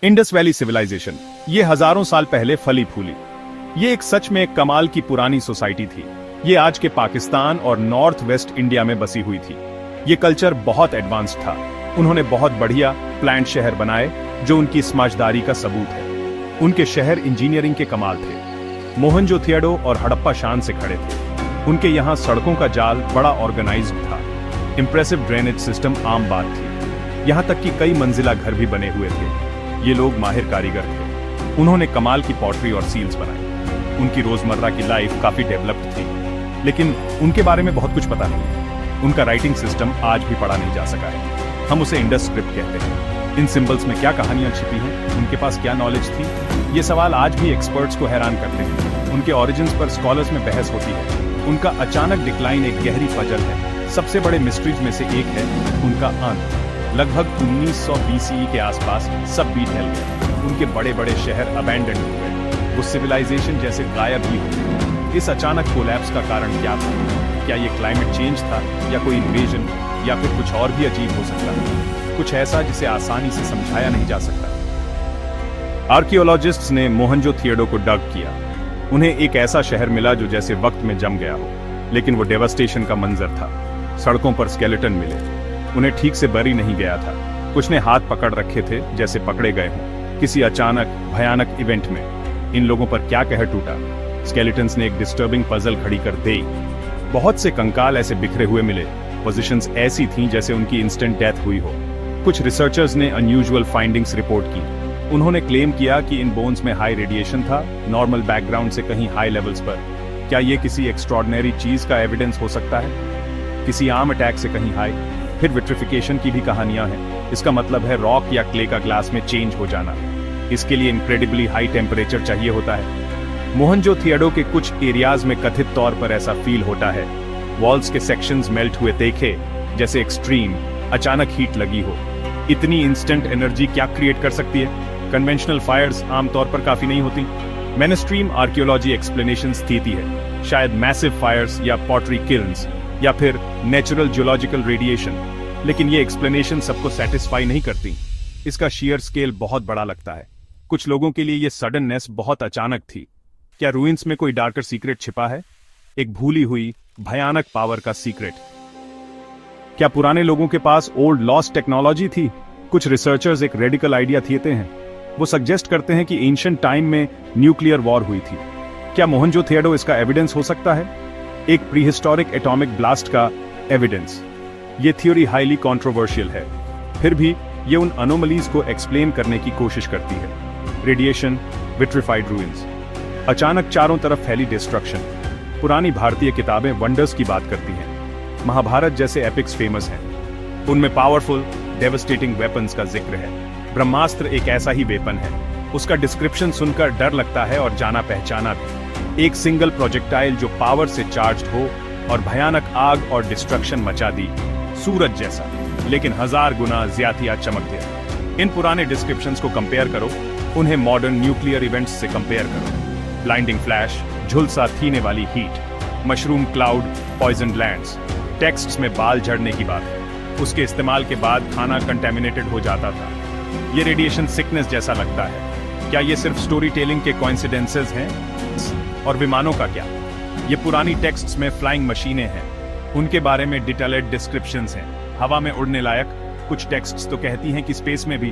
Indus valley civilisation, ये हजारों साल पहले फली फूली। ये एक सच में एक कमाल की पुरानी सोसाइटी थी। ये आज के पाकिस्तान और नॉर्थ वेस्ट इंडिया में बसी हुई थी। ये कल्चर बहुत एडवांस था। उन्होंने बहुत बढ़िया प्लान्ड शहर बनाए जो उनकी समझदारी का सबूत है। उनके शहर इंजीनियरिंग के कमाल थे। मोहनजोदड़ो और हड़प्पा शान से खड़े थे। उनके यहाँ सड़कों का जाल बड़ा ऑर्गेनाइज्ड था। इंप्रेसिव ड्रेनेज सिस्टम आम बात थी। यहाँ तक कि कई मंजिला घर भी बने हुए थे। ये लोग माहिर कारीगर थे। उन्होंने कमाल की पॉटरी और सील्स बनाई। उनकी रोजमर्रा की लाइफ काफी डेवलप्ड थी, लेकिन उनके बारे में बहुत कुछ पता नहीं। उनका राइटिंग सिस्टम आज भी पढ़ा नहीं जा सका है। हम उसे इंडस स्क्रिप्ट कहते हैं। इन सिंबल्स में क्या कहानियां छिपी हैं, उनके पास क्या नॉलेज थी, ये सवाल आज भी एक्सपर्ट्स को हैरान करते हैं। उनके ओरिजिन्स पर स्कॉलर्स में बहस होती है। उनका अचानक डिक्लाइन एक गहरी पजल है। सबसे बड़े मिस्ट्रीज में से एक है उनका अंत। लगभग 1900 BCE के आसपास सब बीट हिल गए। उनके बड़े बड़े शहर अबैंडन हो गए। वो सिविलाइजेशन जैसे गायब ही हो गए। इस अचानक कोलैप्स का कारण क्या था? क्या ये क्लाइमेट चेंज था, या कोई इन्वेजन, या फिर कुछ और भी अजीब हो सकता है? कुछ ऐसा जिसे आसानी से समझाया नहीं जा सकता। आर्कियोलॉजिस्ट्स ने मोहनजोदड़ो को डग किया। उन्हें एक ऐसा शहर मिला जो जैसे वक्त में जम गया हो, लेकिन वो डेवास्टेशन का मंजर था। सड़कों पर स्केलेटन मिले। उन्हें ठीक से बरी नहीं गया था। कुछ ने हाथ पकड़ रखे थे जैसे पकड़े गए हों किसी अचानक भयानक इवेंट में। इन लोगों पर क्या कहर टूटा? स्केलेटन्स ने एक डिस्टर्बिंग पजल खड़ी कर दी। बहुत से कंकाल ऐसे बिखरे हुए मिले। पोजीशंस ऐसी थीं जैसे उनकी इंस्टेंट डेथ हुई हो। कुछ रिसर्चर्स ने अनयूजुअल फाइंडिंग्स रिपोर्ट की। उन्होंने क्लेम किया कि इन बोन्स में हाई रेडिएशन था, नॉर्मल बैकग्राउंड से कहीं हाई लेवल्स पर। क्या ये किसी एक्स्ट्रॉर्डिनरी चीज का एविडेंस हो सकता है? किसी आम अटैक से कहीं हाई? फिर विट्रिफिकेशन की भी कहानियां हैं। इसका मतलब है रॉक या क्ले का ग्लास में चेंज हो जाना। इसके लिए इनक्रेडिबली हाई टेम्परेचर चाहिए होता है। मोहनजोदड़ो के कुछ एरियाज में कथित तौर पर ऐसा फील होता है। वॉल्स के सेक्शंस मेल्ट हुए देखे जैसे एक्सट्रीम अचानक हीट लगी हो। इतनी इंस्टेंट एनर्जी क्या क्रिएट कर सकती है? कन्वेंशनल फायर्स आमतौर पर काफी नहीं होती। मेनस्ट्रीम आर्कियोलॉजी एक्सप्लेनेशन देती है, शायद मैसिव फायर्स या पॉटरी किल्न्स या फिर नेचुरल जियोलॉजिकल रेडिएशन। लेकिन ये एक्सप्लेनेशन सबको सेटिस्फाई नहीं करती। इसका शेयर स्केल बहुत बड़ा लगता है। कुछ लोगों के लिए ये सडननेस बहुत अचानक थी। क्या रूइंस में कोई डार्कर सीक्रेट छिपा है? एक भूली हुई भयानक पावर का सीक्रेट। क्या पुराने लोगों के पास ओल्ड लॉस्ट टेक्नोलॉजी थी? कुछ रिसर्चर्स एक रेडिकल आइडिया देते हैं। वो सजेस्ट करते हैं कि एंशिएंट टाइम में न्यूक्लियर वॉर हुई थी। क्या मोहनजोदड़ो इसका एविडेंस हो सकता है? एक प्रीहिस्टोरिक एटॉमिक ब्लास्ट का एविडेंस। ये थ्योरी हाईली कंट्रोवर्शियल है, फिर भी ये उन अनोमलीज को एक्सप्लेन करने की कोशिश करती है। रेडिएशन, विट्रिफाइड रूइंस, अचानक चारों तरफ फैली डिस्ट्रक्शन। पुरानी भारतीय किताबें वंडर्स की बात करती हैं। महाभारत जैसे एपिक्स फेमस हैं। उनमें पावरफुल डेवस्टेटिंग वेपन्स का जिक्र है। ब्रह्मास्त्र एक ऐसा ही वेपन है। उसका डिस्क्रिप्शन सुनकर डर लगता है और जाना पहचाना भी। एक सिंगल प्रोजेक्टाइल जो पावर से चार्ज्ड हो और भयानक आग और डिस्ट्रक्शन मचा दी, सूरज जैसा, लेकिन 1000 गुना ज्यादा चमकते। इन पुराने डिस्क्रिप्शंस को कंपेयर करो, उन्हें मॉडर्न न्यूक्लियर इवेंट्स से कंपेयर करो। ब्लाइंडिंग फ्लैश, झुलसा थीने वाली heat, mushroom cloud, poison lands. Texts में बाल झड़ने की बात है। उसके इस्तेमाल के बाद खाना कंटेमिनेटेड हो जाता था। ये रेडिएशन सिकनेस जैसा लगता है। क्या ये सिर्फ स्टोरी टेलिंग के कोइंसिडेंसेस हैं? और विमानों का क्या? ये पुरानी टेक्स्ट्स में फ्लाइंग मशीनें हैं। उनके बारे में डिटेल्ड डिस्क्रिप्शंस हैं, हवा में उड़ने लायक। कुछ टेक्स्ट्स तो कहती हैं कि स्पेस में भी।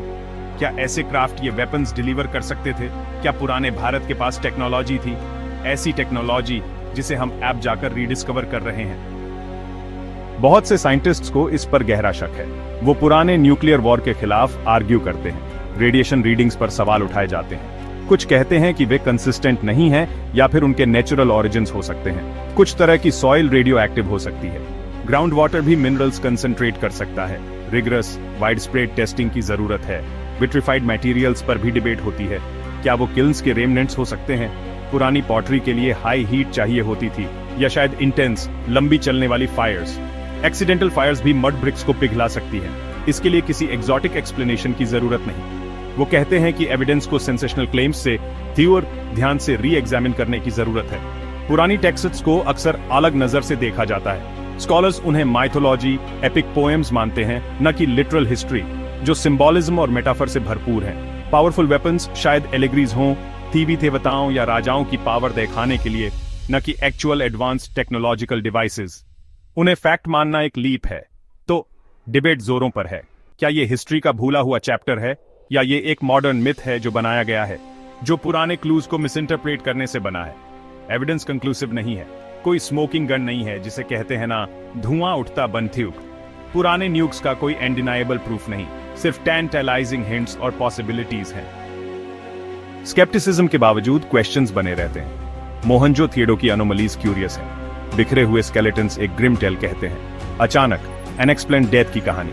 क्या ऐसे क्राफ्ट ये वेपन्स डिलीवर कर सकते थे? क्या पुराने भारत के पास टेक्नोलॉजी थी, ऐसी टेक्नोलॉजी जिसे हम ऐप जाकर रीडिस्कवर कर रहे हैं? बहुत से साइंटिस्ट्स को इस पर गहरा शक है। वो पुराने न्यूक्लियर वॉर के खिलाफ आर्ग्यू करते हैं। रेडिएशन रीडिंग्स पर सवाल उठाए जाते हैं। कुछ कहते हैं कि वे कंसिस्टेंट नहीं हैं, या फिर उनके नेचुरल ओरिजिन्स हो सकते हैं। कुछ तरह की सॉइल रेडियो एक्टिव हो सकती है। ग्राउंड वाटर भी मिनरल्स कंसंट्रेट कर सकता है। रिगरस वाइड स्प्रेड टेस्टिंग की जरूरत है। विट्रिफाइड मटेरियल्स पर भी डिबेट होती है। क्या वो किल्न्स के रेमनेंट्स हो सकते हैं? पुरानी पॉटरी के लिए हाई हीट चाहिए होती थी, या शायद इंटेंस लंबी चलने वाली फायर्स। एक्सीडेंटल फायर्स भी मड ब्रिक्स को पिघला सकती है। इसके लिए किसी एग्जॉटिक एक्सप्लेनेशन की जरूरत नहीं। वो कहते हैं कि एविडेंस को सेंसेशनल क्लेम्स से और ध्यान से री एग्जामिन करने की जरूरत है। पुरानी टेक्स्ट्स को अक्सर अलग नजर से देखा जाता है। स्कॉलर्स उन्हें माइथोलॉजी, एपिक पोएम्स मानते हैं, न कि लिटरल हिस्ट्री, जो सिंबॉलिज्म और मेटाफर से भरपूर हैं। पावरफुल वेपन्स शायद एलिग्रीज हों, थीबी देवताओं या राजाओं की पावर दिखाने के लिए, न कि एक्चुअल एडवांस्ड टेक्नोलॉजिकल डिवाइसेस। उन्हें फैक्ट मानना एक लीप है। तो डिबेट जोरों पर है, क्या ये हिस्ट्री का भूला हुआ चैप्टर है या ये एक मॉडर्न मिथ है जो बनाया गया है, जो पुराने क्लूज को मिसइंटरप्रेट करने से बना है। एविडेंस कंक्लूसिव नहीं है। कोई स्मोकिंग गन नहीं है जिसे कहते हैं ना, धुआं उठता बंदूक। पुराने न्यूक्स का कोई अनडिनाएबल प्रूफ नहीं, सिर्फ टेंटलाइजिंग हिंट्स और पॉसिबिलिटीज हैं। स्केप्टिसिज्म के बावजूद क्वेश्चंस बने रहते हैं। मोहनजोदड़ो की एनोमलीज क्यूरियस है। बिखरे हुए स्केलेटन्स एक ग्रिम टेल कहते हैं। अचानक अनएक्सप्लेन्ड डेथ की कहानी।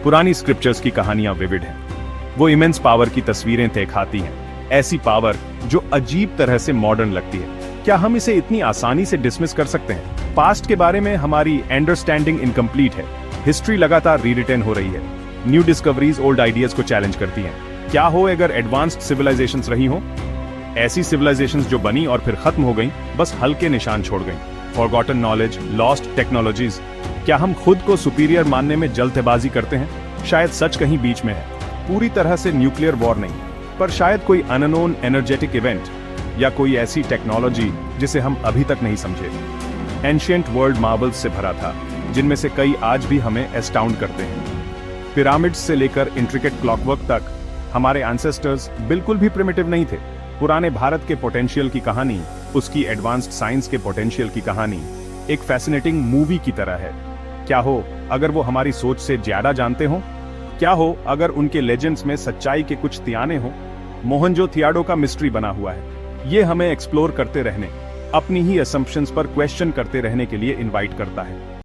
पुरानी स्क्रिप्चर्स की कहानियां विविड हैं। वो इमेंस पावर की तस्वीरें दिखाती हैं, ऐसी पावर जो अजीब तरह से मॉडर्न लगती है। क्या हम इसे इतनी आसानी से डिसमिस कर सकते हैं? पास्ट के बारे में हमारी अंडरस्टैंडिंग इनकम्प्लीट है। हिस्ट्री लगातार रीरिटन हो रही है। न्यू डिस्कवरीज ओल्ड आइडियाज को चैलेंज करती हैं। क्या हो अगर एडवांस्ड सिविलाइजेशंस रही हो, ऐसी सिविलाइजेशंस जो बनी और फिर खत्म हो गईं, बस हल्के निशान छोड़ गईं। Forgotten knowledge, lost technologies. क्या हम खुद को सुपीरियर मानने में जल्दबाजी करते हैं? शायद सच कहीं बीच में है। पूरी तरह से न्यूक्लियर वॉर नहीं, पर शायद कोई अननोन एनर्जेटिक इवेंट या कोई ऐसी टेक्नोलॉजी जिसे हम अभी तक नहीं समझे। एंशिएंट वर्ल्ड मार्वल्स से भरा था, जिनमें से कई आज भी हमें एस्टाउंड करते हैं। पिरामिड्स से लेकर इंट्रिकेट क्लॉकवर्क तक हमारे एंसेस्टर्स बिल्कुल भी प्रिमिटिव नहीं थे। पुराने भारत के पोटेंशियल की कहानी, उसकी एडवांस्ड साइंस के पोटेंशियल की कहानी एक फैसिनेटिंग मूवी की तरह है। क्या हो अगर वो हमारी सोच से ज्यादा जानते हो? क्या हो अगर उनके लेजेंड्स में सच्चाई के कुछ तियाने हो? मोहनजोदड़ो का मिस्ट्री बना हुआ है। ये हमें एक्सप्लोर करते रहने, अपनी ही असम्पशंस पर क्वेश्चन करते रहने के लिए इनवाइट करता है।